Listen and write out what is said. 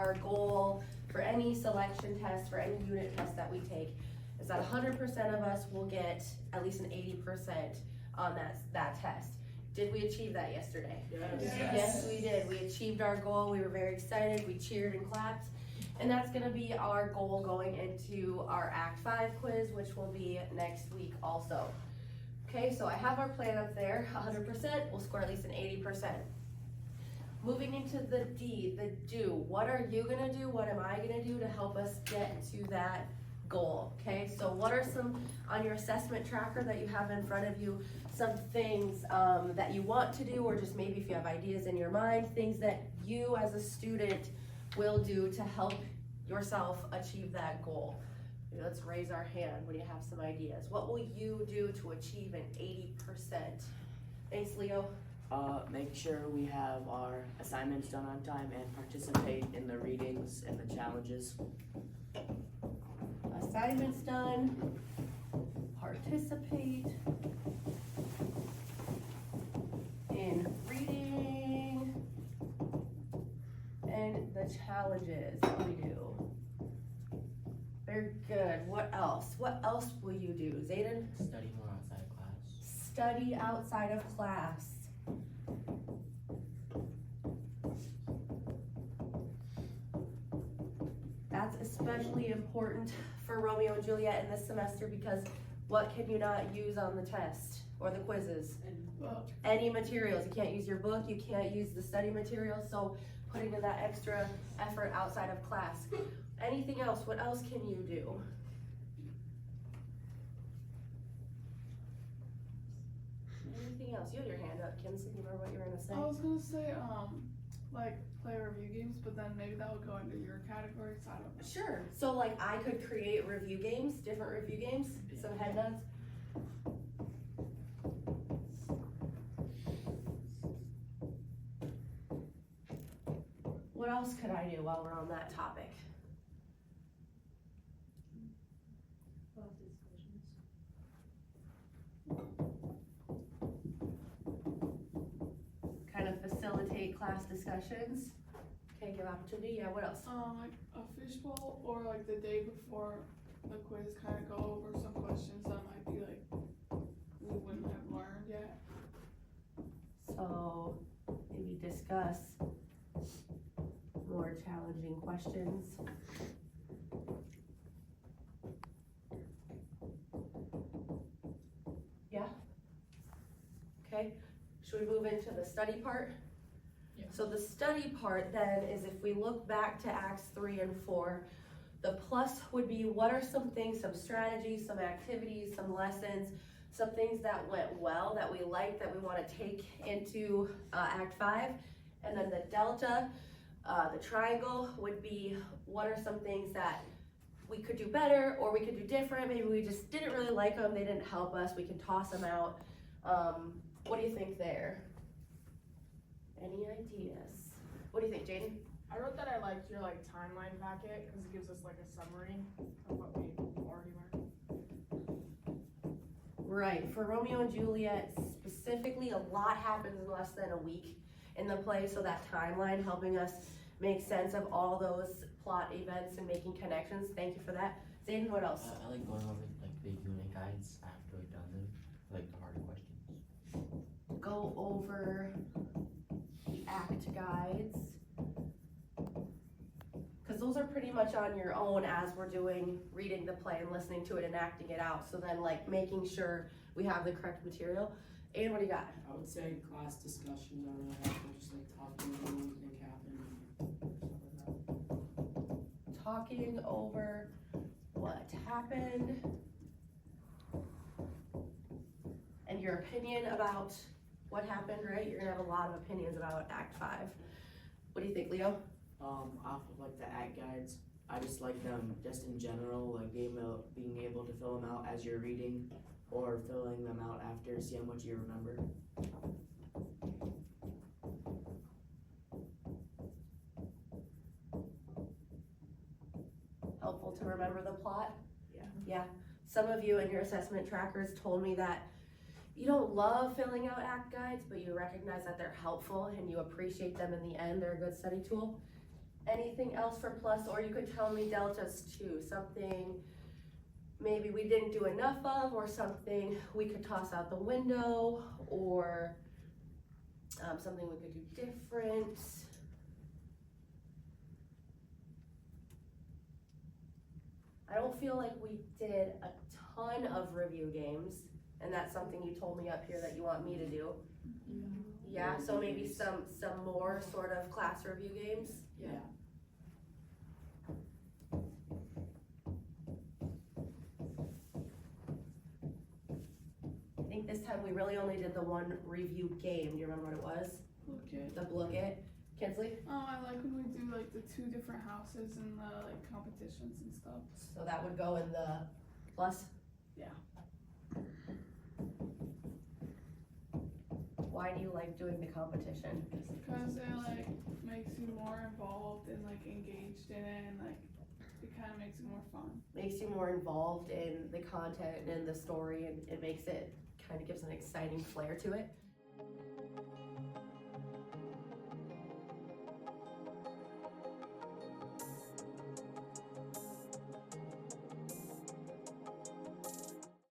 our goal for any selection test, for any unit test that we take, is that 100% of us will get at least an 80% on that test. Did we achieve that yesterday? Yes. Yes, we did. We achieved our goal. We were very excited. We cheered and clapped. And that's gonna be our goal going into our Act 5 quiz, which will be next week also. Okay, so I have our plan up there, 100%, we'll score at least an 80%. Moving into the D, the do. What are you gonna do? What am I gonna do to help us get to that goal? Okay, so what are some, on your assessment tracker that you have in front of you, some things that you want to do, or just maybe if you have ideas in your mind, things that you as a student will do to help yourself achieve that goal? Let's raise our hand when you have some ideas. What will you do to achieve an 80%? Thanks, Leo. Make sure we have our assignments done on time and participate in the readings and the challenges. Assignments done, participate in reading and the challenges that we do. Very good. What else? What else will you do, Zayden? Study more outside of class. Study outside of class. That's especially important for Romeo and Juliet in this semester because what can you not use on the test or the quizzes? Any materials. You can't use your book, you can't use the study materials, so putting in that extra effort outside of class. Anything else? What else can you do? Anything else? You have your hand up, Kim, so you remember what you were gonna say? I was gonna say, like play review games, but then maybe that would go into your category, so I don't know. Sure. So like I could create review games, different review games, some head nods. What else could I do while we're on that topic? Kind of facilitate class discussions. Okay, give opportunity. Yeah, what else? Like a fishbowl, or like the day before the quiz, kind of go over some questions that might be like we wouldn't have learned yet. So maybe discuss more challenging questions. Yeah? Okay, should we move into the study part? Yeah. So the study part then is if we look back to Acts 3 and 4, the plus would be what are some things, some strategies, some activities, some lessons, some things that went well, that we like, that we want to take into Act 5. And then the delta, the triangle would be what are some things that we could do better or we could do different. Maybe we just didn't really like them, they didn't help us, we can toss them out. What do you think there? Any ideas? What do you think, Jaden? I wrote that I liked your timeline packet because it gives us a summary of what we already learned. Right, for Romeo and Juliet specifically, a lot happens in less than a week in the play, so that timeline helping us make sense of all those plot events and making connections. Thank you for that. Zayden, what else? I like going over the unit guides after we've done them, the harder questions. Go over the act guides. Because those are pretty much on your own as we're reading the play and listening to it and acting it out. So then making sure we have the correct material. Aiden, what do you got? I would say class discussions are really helpful, just talking about what we think happened. Talking over what happened and your opinion about what happened, right? You're gonna have a lot of opinions about Act 5. What do you think, Leo? Off of the act guides, I just like them just in general, being able to fill them out as you're reading or filling them out after, see how much you remember. Helpful to remember the plot? Yeah. Yeah. Some of you in your assessment trackers told me that you don't love filling out act guides, but you recognize that they're helpful and you appreciate them in the end. They're a good study tool. anything else for plus, or you could tell me deltas too, something maybe we didn't do enough of, or something we could toss out the window, or something we could do different. I don't feel like we did a ton of review games, and that's something you told me up here that you want me to do. Yeah, so maybe some more sort of class review games. Yeah. I think this time we really only did the one review game. Do you remember what it was? Okay. The Look It. Kinsley? Oh, I like when we do like the 2 different houses and the like competitions and stuff. So that would go in the plus? Yeah. Why do you like doing the competition? Because it like makes you more involved and like engaged in it, and like it kind of makes it more fun. Makes you more involved in the content and the story, and it makes it, kind of gives an exciting flair to it.